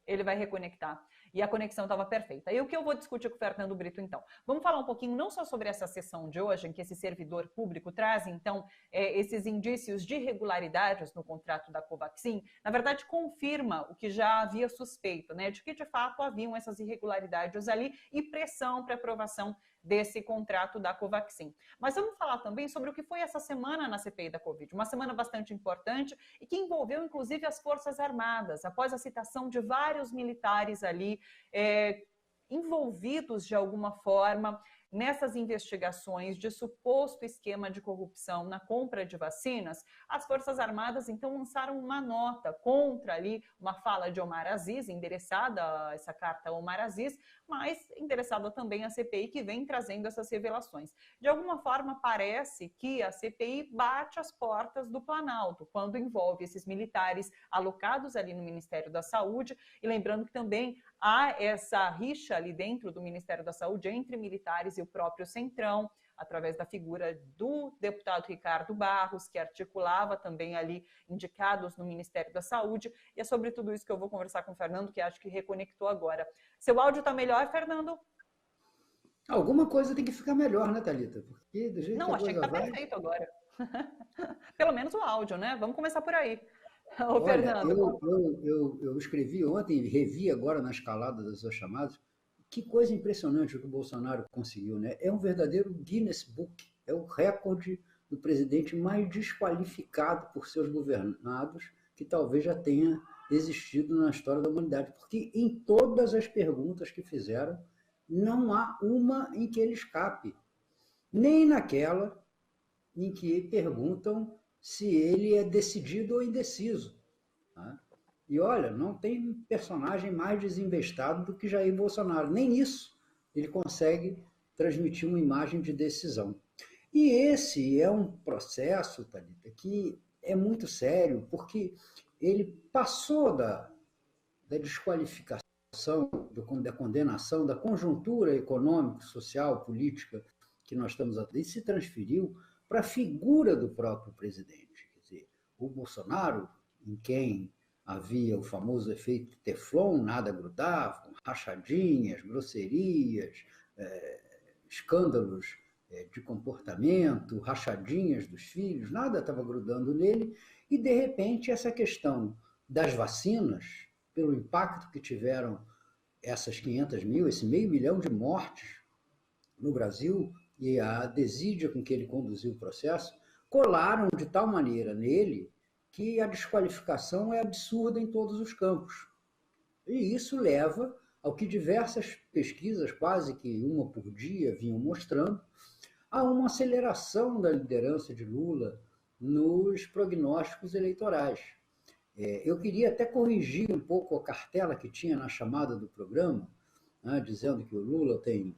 ele vai reconectar. E a conexão estava perfeita. E o que eu vou discutir com o Fernando Brito, então? Vamos falar um pouquinho não só sobre essa sessão de hoje, em que esse servidor público traz, então, esses indícios de irregularidades no contrato da Covaxin, na verdade, confirma o que já havia suspeito, né, de que, de fato, haviam essas irregularidades ali e pressão para aprovação desse contrato da Covaxin. Mas vamos falar também sobre o que foi essa semana na CPI da Covid, uma semana bastante importante e que envolveu, inclusive, as Forças Armadas, após a citação de vários militares ali envolvidos de alguma forma nessas investigações de suposto esquema de corrupção na compra de vacinas. As Forças Armadas, então, lançaram uma nota contra ali uma fala de Omar Aziz, endereçada essa carta a Omar Aziz, mas endereçada também à CPI, que vem trazendo essas revelações. De alguma forma, parece que a CPI bate as portas do Planalto, quando envolve esses militares alocados ali no Ministério da Saúde, e lembrando que também há essa rixa ali dentro do Ministério da Saúde entre militares e o próprio Centrão, através da figura do deputado Ricardo Barros, que articulava também ali indicados no Ministério da Saúde. E é sobre tudo isso que eu vou conversar com o Fernando, que acho que reconectou agora. Seu áudio está melhor, Fernando? Alguma coisa tem que ficar melhor, né, Thalita? Porque do jeito que a Achei que coisa está vai... perfeito agora. Pelo menos o áudio, né? Vamos começar por aí. Ô, Olha, Fernando. eu escrevi ontem, revi agora na escalada das suas chamadas, que coisa impressionante o que o Bolsonaro conseguiu, né? É um verdadeiro Guinness Book, é o recorde do presidente mais desqualificado por seus governados que talvez já tenha existido na história da humanidade, porque em todas as perguntas que fizeram, não há uma em que ele escape, nem naquela em que perguntam se ele é decidido ou indeciso. Tá? E olha, não tem personagem mais desinvestado do que Jair Bolsonaro. Nem isso ele consegue transmitir uma imagem de decisão. E esse é um processo, Thalita, que é muito sério, porque ele passou da desqualificação, da condenação, da conjuntura econômica, social, política que nós estamos a e se transferiu para a figura do próprio presidente. Quer dizer, o Bolsonaro, em quem havia o famoso efeito Teflon, nada grudava, rachadinhas, grosserias, escândalos de comportamento, rachadinhas dos filhos, nada estava grudando nele, e de repente essa questão das vacinas, pelo impacto que tiveram essas 500 mil, esse meio milhão de mortes no Brasil, e a desídia com que ele conduziu o processo, colaram de tal maneira nele que a desqualificação é absurda em todos os campos. E isso leva ao que diversas pesquisas, quase que uma por dia, vinham mostrando, a uma aceleração da liderança de Lula nos prognósticos eleitorais. Eu queria até corrigir um pouco a cartela que tinha na chamada do programa, né, dizendo que o Lula tem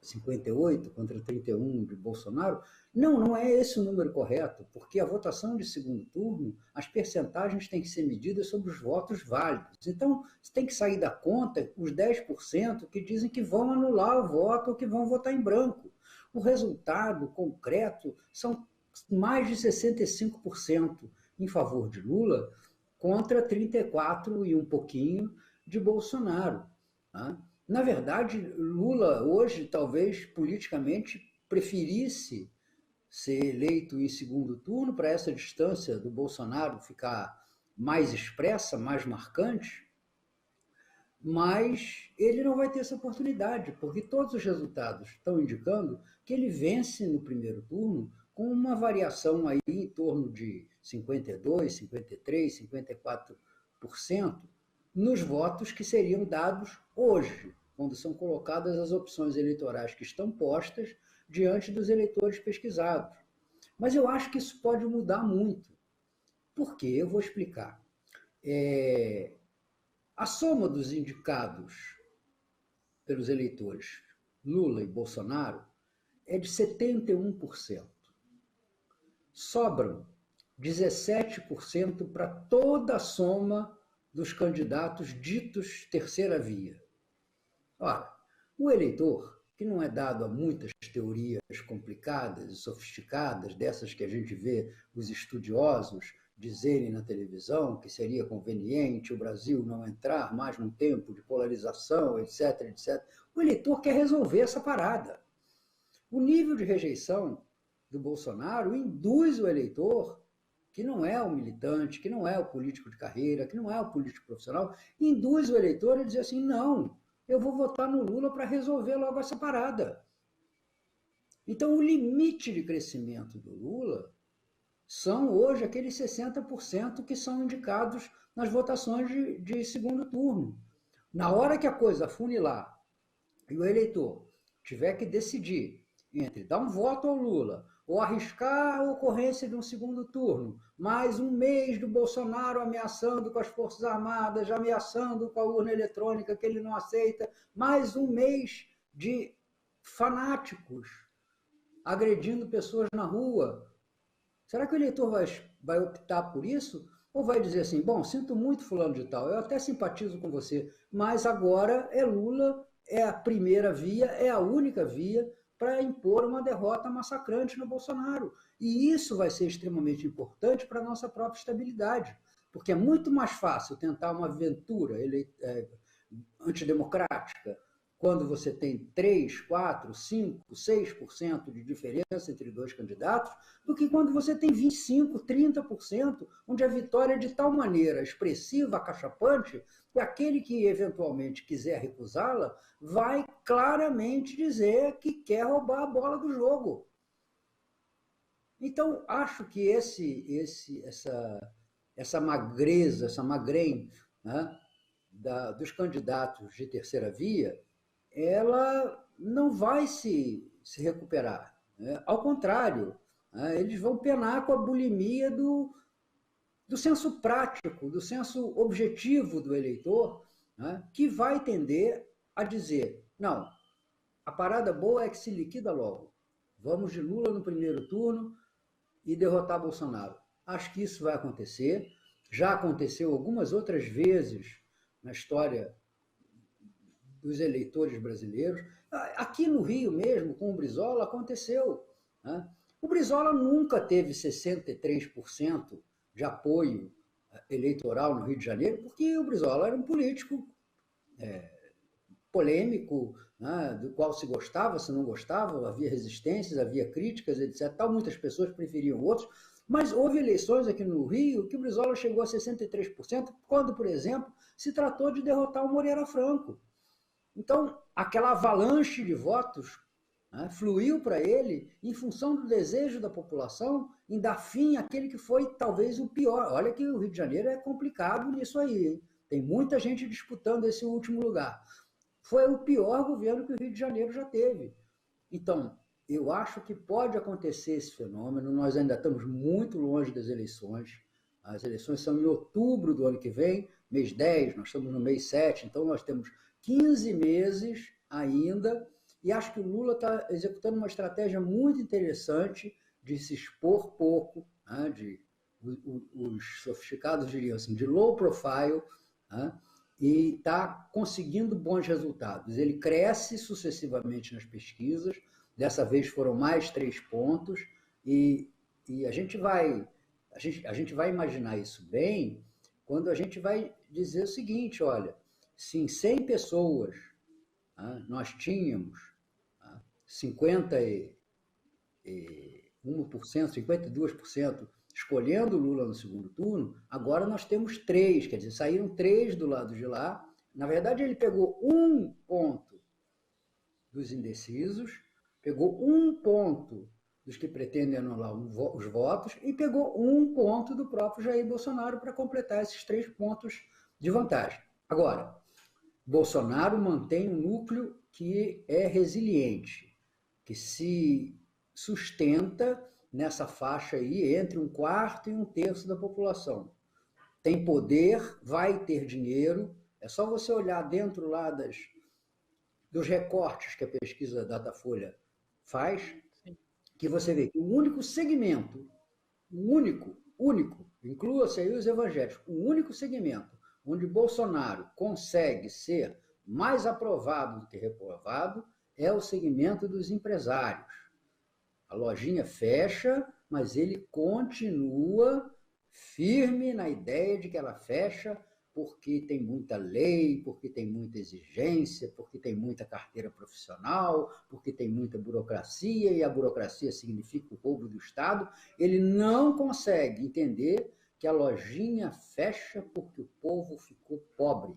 58 contra 31 de Bolsonaro. Não é esse o número correto, porque a votação de segundo turno, as percentagens têm que ser medidas sobre os votos válidos. Então, você tem que sair da conta os 10% que dizem que vão anular o voto ou que vão votar em branco. O resultado concreto são mais de 65% em favor de Lula contra 34% e um pouquinho de Bolsonaro. Tá? Na verdade, Lula hoje talvez politicamente preferisse ser eleito em segundo turno para essa distância do Bolsonaro ficar mais expressa, mais marcante, mas ele não vai ter essa oportunidade, porque todos os resultados estão indicando que ele vence no primeiro turno com uma variação aí em torno de 52, 53, 54% nos votos que seriam dados hoje, quando são colocadas as opções eleitorais que estão postas diante dos eleitores pesquisados. Mas eu acho que isso pode mudar muito. Por quê? Eu vou explicar. A soma dos indicados pelos eleitores Lula e Bolsonaro é de 71%. Sobram 17% para toda a soma dos candidatos ditos terceira via. Ora, o eleitor, que não é dado a muitas teorias complicadas e sofisticadas, dessas que a gente vê os estudiosos dizerem na televisão que seria conveniente o Brasil não entrar mais num tempo de polarização, etc, etc. O eleitor quer resolver essa parada. O nível de rejeição do Bolsonaro induz o eleitor, que não é o militante, que não é o político de carreira, que não é o político profissional, induz o eleitor a dizer assim, não, eu vou votar no Lula para resolver logo essa parada. Então, o limite de crescimento do Lula são hoje aqueles 60% que são indicados nas votações de segundo turno. Na hora que a coisa funilar e o eleitor tiver que decidir entre dar um voto ao Lula ou arriscar a ocorrência de um segundo turno, mais um mês do Bolsonaro ameaçando com as Forças Armadas, ameaçando com a urna eletrônica que ele não aceita, mais um mês de fanáticos agredindo pessoas na rua. Será que o eleitor vai optar por isso? Ou vai dizer assim, bom, sinto muito fulano de tal, eu até simpatizo com você, mas agora é Lula, é a primeira via, é a única via para impor uma derrota massacrante no Bolsonaro. E isso vai ser extremamente importante para a nossa própria estabilidade, porque é muito mais fácil tentar uma aventura antidemocrática quando você tem 3, 4, 5, 6% de diferença entre dois candidatos, do que quando você tem 25, 30%, onde a vitória é de tal maneira expressiva, acachapante, que aquele que eventualmente quiser recusá-la vai claramente dizer que quer roubar a bola do jogo. Então, acho que essa magreza, essa magrém, né, dos candidatos de terceira via, ela não vai se recuperar. Né? Ao contrário, né? Eles vão penar com a bulimia do senso prático, do senso objetivo do eleitor, né? Que vai tender a dizer, não, a parada boa é que se liquida logo. Vamos de Lula no primeiro turno e derrotar Bolsonaro. Acho que isso vai acontecer. Já aconteceu algumas outras vezes na história dos eleitores brasileiros. Aqui no Rio mesmo, com o Brizola, aconteceu. Né? O Brizola nunca teve 63% de apoio eleitoral no Rio de Janeiro, porque o Brizola era um político polêmico, né, do qual se gostava, se não gostava, havia resistências, havia críticas, etc. Tal, muitas pessoas preferiam outros, mas houve eleições aqui no Rio que o Brizola chegou a 63%, quando, por exemplo, se tratou de derrotar o Moreira Franco. Então, aquela avalanche de votos, né, fluiu para ele em função do desejo da população em dar fim àquele que foi talvez o pior. Olha que o Rio de Janeiro é complicado nisso aí, hein? Tem muita gente disputando esse último lugar. Foi o pior governo que o Rio de Janeiro já teve. Então, eu acho que pode acontecer esse fenômeno, nós ainda estamos muito longe das eleições. As eleições são em outubro do ano que vem, mês 10, nós estamos no mês 7, então nós temos 15 meses ainda, e acho que o Lula está executando uma estratégia muito interessante de se expor pouco, né, os sofisticados diriam assim, de low profile, né, e está conseguindo bons resultados. Ele cresce sucessivamente nas pesquisas, dessa vez foram mais 3 pontos, e a gente vai imaginar isso bem quando a gente vai dizer o seguinte, olha, se em 100 pessoas nós tínhamos 51%, 52% escolhendo o Lula no segundo turno, agora nós temos 3, quer dizer, saíram 3 do lado de lá. Na verdade, ele pegou 1 ponto dos indecisos, pegou 1 ponto dos que pretendem anular os votos e pegou 1 ponto do próprio Jair Bolsonaro para completar esses 3 pontos de vantagem. Agora, Bolsonaro mantém um núcleo que é resiliente, que se sustenta nessa faixa aí entre 1/4 e 1/3 da população. Tem poder, vai ter dinheiro, é só você olhar dentro lá dos recortes que a pesquisa Datafolha faz, que você vê que o único segmento, o único, inclua-se aí os evangélicos, o único segmento onde Bolsonaro consegue ser mais aprovado do que reprovado é o segmento dos empresários. A lojinha fecha, mas ele continua firme na ideia de que ela fecha porque tem muita lei, porque tem muita exigência, porque tem muita carteira profissional, porque tem muita burocracia, e a burocracia significa o roubo do Estado. Ele não consegue entender que a lojinha fecha porque o povo ficou pobre.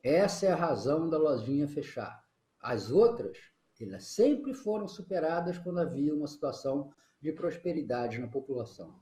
Essa é a razão da lojinha fechar. As outras, elas sempre foram superadas quando havia uma situação de prosperidade na população.